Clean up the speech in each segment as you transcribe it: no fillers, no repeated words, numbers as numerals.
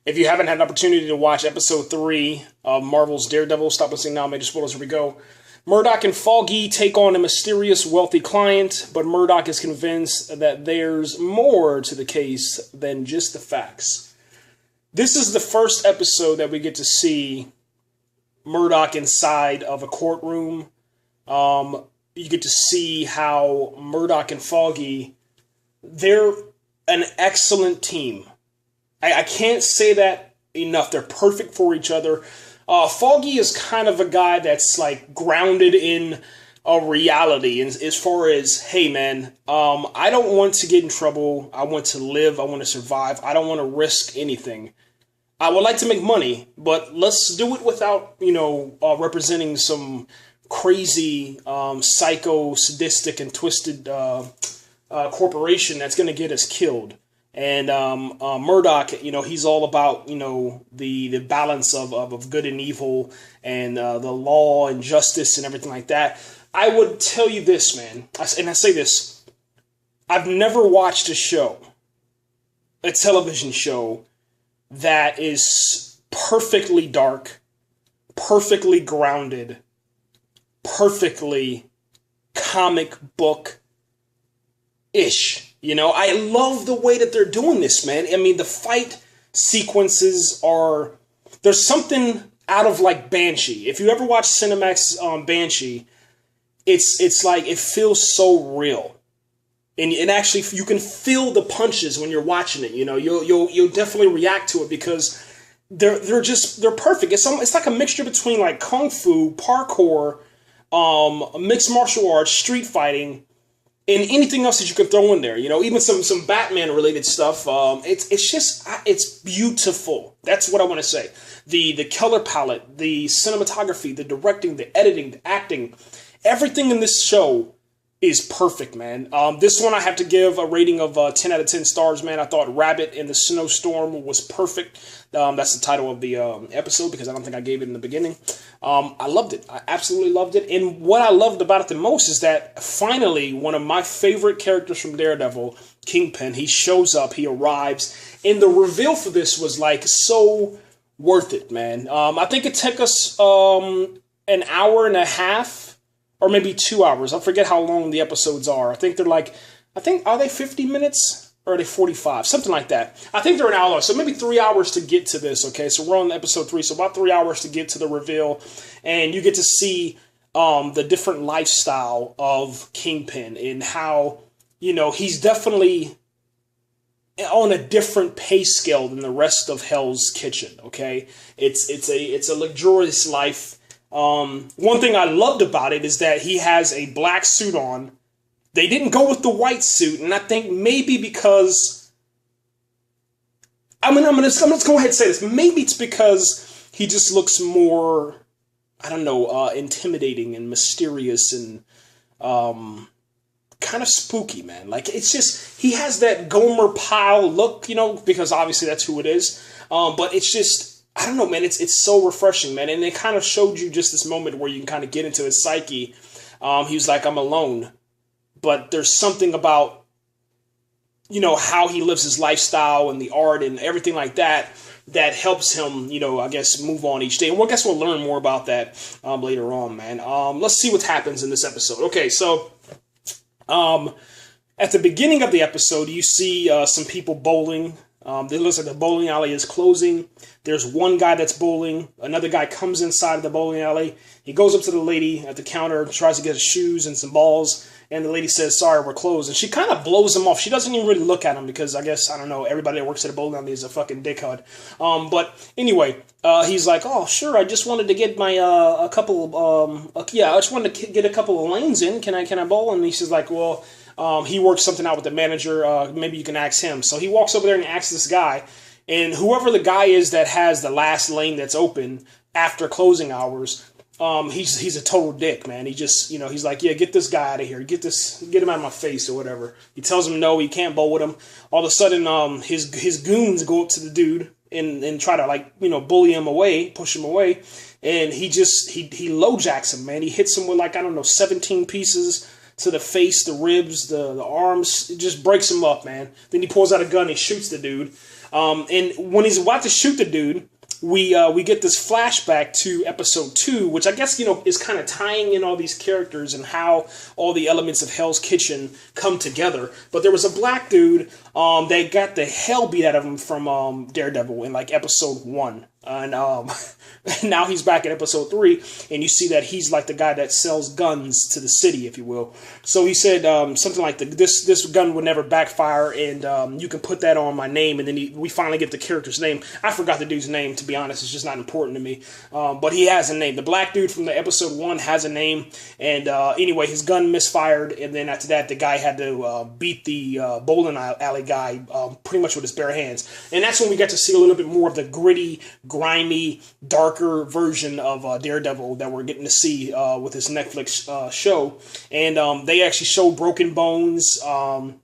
If you haven't had an opportunity to watch episode 3 of Marvel's Daredevil, stop listening now, major spoilers, here we go. Murdock and Foggy take on a mysterious wealthy client, but Murdock is convinced that there's more to the case than just the facts. This is the first episode that we get to see Murdock inside of a courtroom. You get to see how Murdock and Foggy, they're an excellent team. I can't say that enough. They're perfect for each other. Foggy is kind of a guy that's like grounded in a reality as far as, hey man, I don't want to get in trouble. I want to live. I want to survive. I don't want to risk anything. I would like to make money, but let's do it without, representing some crazy, psycho, sadistic, and twisted corporation that's going to get us killed. And Murdock, he's all about, the balance of good and evil and the law and justice and everything like that. I would tell you this, man, and I say this, I've never watched a television show, that is perfectly dark, perfectly grounded, perfectly comic book-ish. I love the way that they're doing this, man. I mean, the fight sequences there's something out of like Banshee. If you ever watch Cinemax Banshee, it's like, it feels so real. And actually, you can feel the punches when you're watching it. You'll definitely react to it because they're perfect. It's like a mixture between like kung fu, parkour, mixed martial arts, street fighting, and anything else that you can throw in there. Even some Batman related stuff. It's beautiful. That's what I want to say. The color palette, the cinematography, the directing, the editing, the acting, everything in this show is perfect, man. This one I have to give a rating of 10 out of 10 stars, man. I thought Rabbit in the Snowstorm was perfect. That's the title of the episode because I don't think I gave it in the beginning. I loved it. I absolutely loved it. And what I loved about it the most is that finally one of my favorite characters from Daredevil, Kingpin, he shows up, he arrives, and the reveal for this was like so worth it, man. I think it took us an hour and a half or maybe 2 hours. I forget how long the episodes are. Are they 50 minutes? Or are they 45? Something like that. I think they're an hour. So maybe 3 hours to get to this, okay? So we're on episode 3. So about 3 hours to get to the reveal. And you get to see the different lifestyle of Kingpin and how, he's definitely on a different pay scale than the rest of Hell's Kitchen, okay? It's a luxurious life. One thing I loved about it is that he has a black suit on. They didn't go with the white suit, and I think maybe because I'm gonna go ahead and say this. Maybe it's because he just looks more, I don't know, intimidating and mysterious and kind of spooky, man. Like, it's just, he has that Gomer Pyle look, because obviously that's who it is. But it's just, I don't know, man, it's so refreshing, man. And it kind of showed you just this moment where you can kind of get into his psyche. He was like, I'm alone. But there's something about, how he lives his lifestyle and the art and everything like that helps him, I guess, move on each day. And I guess we'll learn more about that later on, man. Let's see what happens in this episode. Okay, so at the beginning of the episode, you see some people bowling. It looks like the bowling alley is closing. There's one guy that's bowling. Another guy comes inside of the bowling alley. He goes up to the lady at the counter, tries to get his shoes and some balls, and the lady says, sorry, we're closed. And she kind of blows him off. She doesn't even really look at him because I guess, I don't know, everybody that works at a bowling alley is a fucking dickhead. But anyway, he's like, oh, sure, I just wanted to get my, I just wanted to get a couple of lanes in. Can I bowl? And he's like, well, he works something out with the manager. Maybe you can ask him. So he walks over there and asks this guy. And whoever the guy is that has the last lane that's open after closing hours, he's a total dick, man. He just, he's like, yeah, get this guy out of here. Get him out of my face or whatever. He tells him no, he can't bowl with him. All of a sudden, his goons go up to the dude and try to bully him away, push him away. And he lowjacks him, man. He hits him with 17 pieces to the face, the ribs, the arms. It just breaks him up, man. Then he pulls out a gun and shoots the dude. And when he's about to shoot the dude, we get this flashback to episode 2, which I guess, is kind of tying in all these characters and how all the elements of Hell's Kitchen come together. But there was a black dude that got the hell beat out of him from Daredevil in like episode 1. And now he's back in episode 3, and you see that he's like the guy that sells guns to the city, if you will. So he said something like, this gun would never backfire, and you can put that on my name. And then we finally get the character's name. I forgot the dude's name, to be honest. It's just not important to me. But he has a name. The black dude from the episode 1 has a name. And anyway, his gun misfired, and then after that, the guy had to beat the bowling alley guy pretty much with his bare hands. And that's when we get to see a little bit more of the gritty, grimy, darker version of Daredevil that we're getting to see with this Netflix show. And they actually show broken bones, and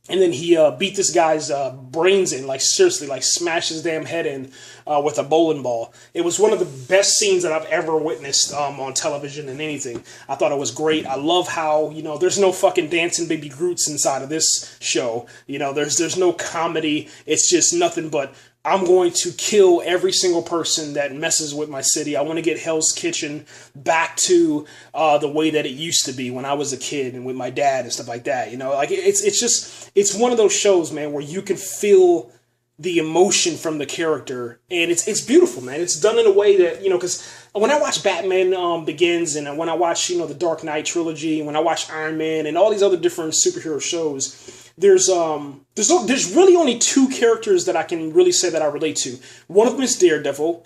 then he beat this guy's brains in, like seriously, like smashed his damn head in with a bowling ball. It was one of the best scenes that I've ever witnessed on television and anything. I thought it was great. I love how, there's no fucking dancing baby Groots inside of this show. There's no comedy. It's just nothing but, I'm going to kill every single person that messes with my city. I want to get Hell's Kitchen back to the way that it used to be when I was a kid and with my dad and stuff like that. It's one of those shows, man, where you can feel the emotion from the character, and it's beautiful, man. It's done in a way that, because when I watch Batman Begins, and when I watch, the Dark Knight trilogy, and when I watch Iron Man and all these other different superhero shows, there's really only 2 characters that I can really say that I relate to. One of them is Daredevil,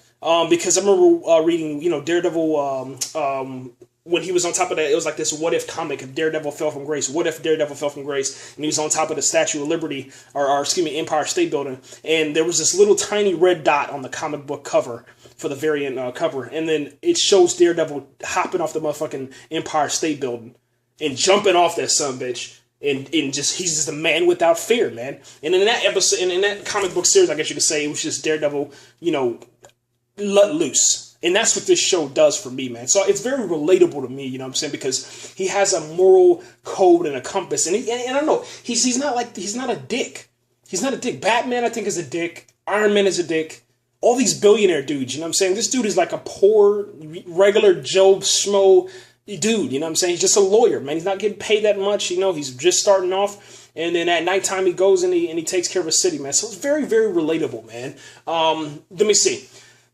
because I remember reading, Daredevil, when he was on top of that, it was like this what if comic. If Daredevil fell from grace, what if Daredevil fell from grace? And he was on top of the Statue of Liberty, or Empire State Building, and there was this little tiny red dot on the comic book cover for the variant cover, and then it shows Daredevil hopping off the motherfucking Empire State Building and jumping off that sumbitch. And he's just a man without fear, man. And in that episode, in that comic book series, I guess you could say, it was just Daredevil, let loose. And that's what this show does for me, man. So it's very relatable to me, because he has a moral code and a compass. And I don't know, he's not a dick. He's not a dick. Batman, I think, is a dick. Iron Man is a dick. All these billionaire dudes, This dude is like a poor, regular Joe Schmo dude, He's just a lawyer, man. He's not getting paid that much, He's just starting off, and then at nighttime he goes and he takes care of his city, man. So it's very, very relatable, man. Let me see.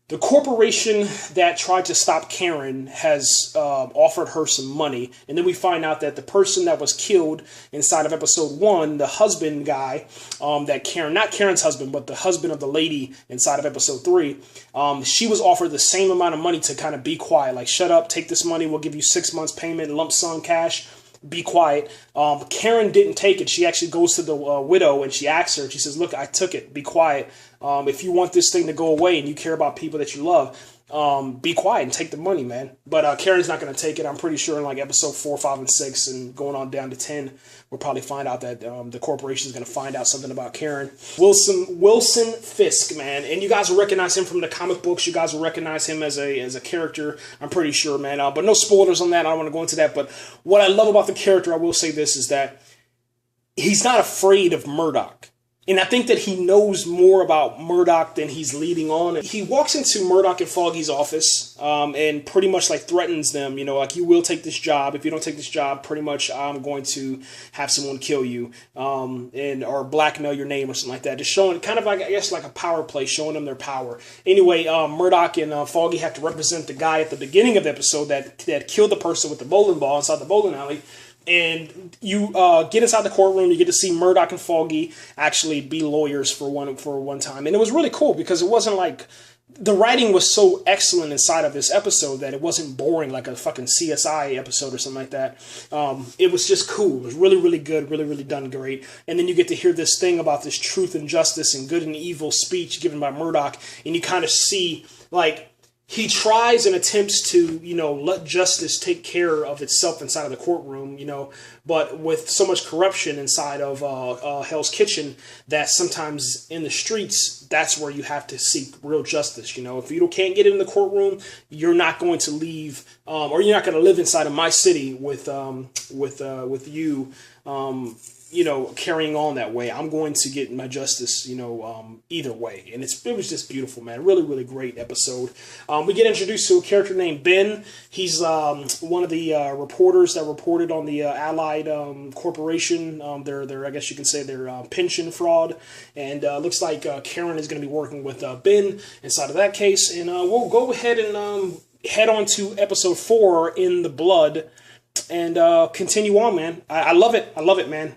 The corporation that tried to stop Karen has offered her some money, and then we find out that the person that was killed inside of episode 1, the husband guy, that Karen, not Karen's husband, but the husband of the lady inside of episode 3, she was offered the same amount of money to kind of be quiet, like shut up, take this money, we'll give you 6 months payment, lump sum cash, be quiet. Karen didn't take it. She actually goes to the widow and she asks her, she says, look, I took it, be quiet. If you want this thing to go away and you care about people that you love, be quiet and take the money, man. But Karen's not going to take it. I'm pretty sure in like episode 4, 5, and 6 and going on down to 10, we'll probably find out that the corporation is going to find out something about Karen. Wilson Fisk, man. And you guys will recognize him from the comic books. You guys will recognize him as a character, I'm pretty sure, man. But no spoilers on that. I don't want to go into that. But what I love about the character, I will say this, is that he's not afraid of Murdock. And I think that he knows more about Murdock than he's leading on. He walks into Murdock and Foggy's office and pretty much like threatens them, like, you will take this job. If you don't take this job, pretty much I'm going to have someone kill you or blackmail your name or something like that. Just showing kind of like, I guess, like a power play, showing them their power. Anyway, Murdock and Foggy have to represent the guy at the beginning of the episode that killed the person with the bowling ball inside the bowling alley. And you get inside the courtroom, you get to see Murdock and Foggy actually be lawyers for one time. And it was really cool because it wasn't like, the writing was so excellent inside of this episode that it wasn't boring like a fucking CSI episode or something like that. It was just cool. It was really, really good, really, really done great. And then you get to hear this thing about this truth and justice and good and evil speech given by Murdock, and you kind of see, like, he tries and attempts to, let justice take care of itself inside of the courtroom, but with so much corruption inside of Hell's Kitchen that sometimes in the streets, that's where you have to seek real justice. If you can't get it in the courtroom, you're not going to leave, or you're not going to live inside of my city with you, carrying on that way. I'm going to get my justice, either way. And it was just beautiful, man. Really, really great episode. We get introduced to a character named Ben. He's one of the reporters that reported on the Allied Corporation, their I guess you can say their pension fraud. And looks like Karen is going to be working with Ben inside of that case. And we'll go ahead and head on to episode 4, In the Blood. And continue on, man. I love it. I love it, man.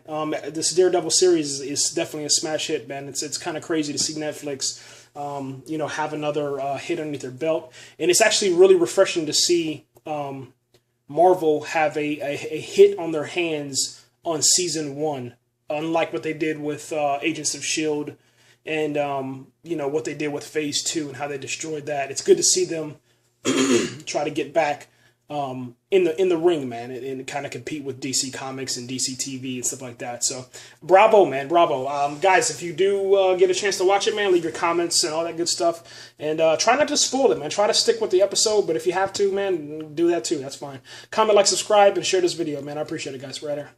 This Daredevil series is definitely a smash hit, man. It's kind of crazy to see Netflix, have another hit underneath their belt, and it's actually really refreshing to see Marvel have a hit on their hands on season 1, unlike what they did with Agents of S.H.I.E.L.D. and what they did with Phase 2 and how they destroyed that. It's good to see them try to get back in the ring, man, and kind of compete with DC Comics and DC TV and stuff like that. So, bravo, man, bravo. Guys, if you do get a chance to watch it, man, leave your comments and all that good stuff. And try not to spoil it, man. Try to stick with the episode, but if you have to, man, do that too. That's fine. Comment, like, subscribe, and share this video, man. I appreciate it, guys. Right there.